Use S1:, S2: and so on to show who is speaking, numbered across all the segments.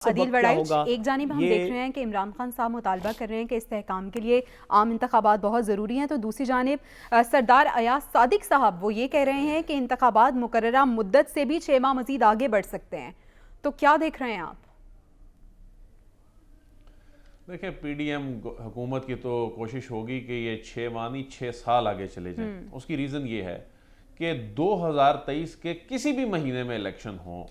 S1: आदिल
S2: क्या
S1: वड़ाइच,
S2: होगा
S1: एक जानिब हम
S2: ये।
S1: देख रहे हैं कि इमरान खान साहब मुतालबा कर रहे हैं कि इस्तेहकाम के लिए आम इंतखाबात बहुत ज़रूरी हैं, तो दूसरी जानिब सरदार अयाज सादिक साहब वो ये कह रहे हैं कि इंतखाबात मुकर्ररा मुद्दत से भी 6 माह मजीद आगे बढ़ सकते हैं। तो क्या देख रहे हैं आप?
S3: देखिए, पीडीएम हुकूमत की तो कोशिश होगी कि ये 6 माह नहीं 6 साल आगे चले जाएं। उसकी रीज़न ये है कि 2023 के किसी भी महीने में इलेक्शन हो,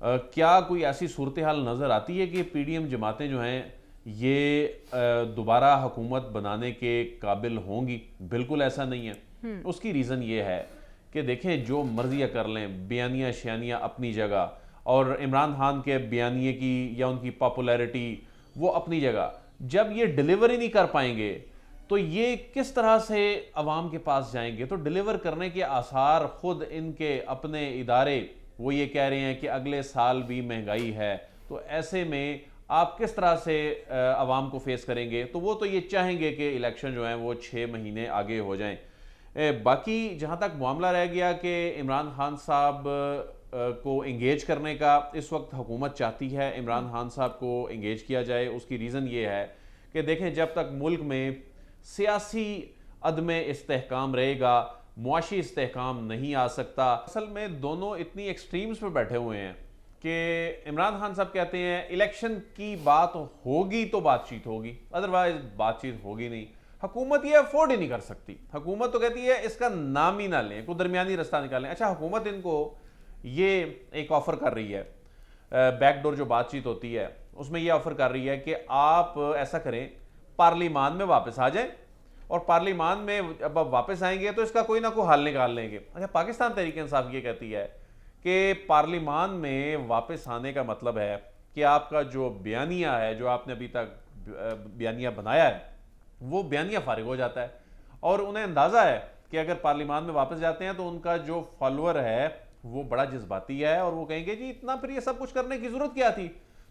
S3: क्या कोई ऐसी सूरत हाल नज़र आती है कि पीडीएम जमातें जो हैं ये दोबारा हुकूमत बनाने के काबिल होंगी? बिल्कुल ऐसा नहीं है। उसकी रीज़न ये है कि देखें, जो मर्जियाँ कर लें, बयानियाँ शयानियाँ अपनी जगह, और इमरान खान के बयानिए की या उनकी पॉपुलैरिटी वो अपनी जगह, जब ये डिलीवर ही नहीं कर पाएंगे तो ये किस तरह से अवाम के पास जाएंगे? तो डिलीवर करने के आसार खुद इनके अपने इदारे वो ये कह रहे हैं कि अगले साल भी महंगाई है, तो ऐसे में आप किस तरह से अवाम को फेस करेंगे? तो वो तो ये चाहेंगे कि इलेक्शन जो है वो 6 महीने आगे हो जाएं। बाकी जहाँ तक मामला रह गया कि इमरान खान साहब को इंगेज करने का इस वक्त हुकूमत चाहती है, इमरान खान साहब को इंगेज किया जाए। उसकी रीज़न ये है कि देखें, जब तक मुल्क में सियासी अदम इस्तेहकाम रहेगा, मुआशी इस्तेहकाम नहीं आ सकता। असल में दोनों इतनी एक्सट्रीम्स पे बैठे हुए हैं कि इमरान खान साहब कहते हैं इलेक्शन की बात होगी तो बातचीत होगी, अदरवाइज बातचीत होगी नहीं। हुकूमत ये अफोर्ड ही नहीं कर सकती। हुकूमत तो कहती है इसका नाम ही ना लें, कोई दरमियानी रास्ता निकालें। अच्छा, हुकूमत इनको ये एक ऑफर कर रही है, बैकडोर जो बातचीत होती है उसमें ये ऑफर कर रही है कि आप ऐसा करें, पार्लिमान में वापस आ जाएं, और पार्लिमान में जब आप वापस आएंगे तो इसका कोई ना कोई हल निकाल लेंगे। अच्छा, पाकिस्तान तहरीक इंसाफ ये कहती है कि पार्लिमान में वापस आने का मतलब है कि आपका जो बयानिया है, जो आपने अभी तक बयानिया बनाया है, वो बयानिया फारिग हो जाता है। और उन्हें अंदाजा है कि अगर पार्लिमान में वापस जाते हैं तो उनका जो फॉलोअर है वो बड़ा जज्बाती है, और वो कहेंगे जी इतना फिर ये सब कुछ करने की जरूरत क्या थी?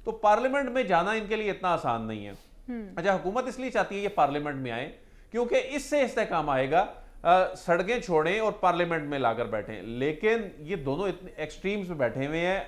S3: तो पार्लियामेंट में जाना इनके लिए इतना आसान नहीं है। अच्छा, हुकूमत इसलिए चाहती है ये पार्लियामेंट में आए क्योंकि इससे इस्तेहकाम आएगा, सड़कें छोड़ें और पार्लियामेंट में लाकर बैठें। लेकिन ये दोनों इतने एक्सट्रीम्स में बैठे हुए हैं,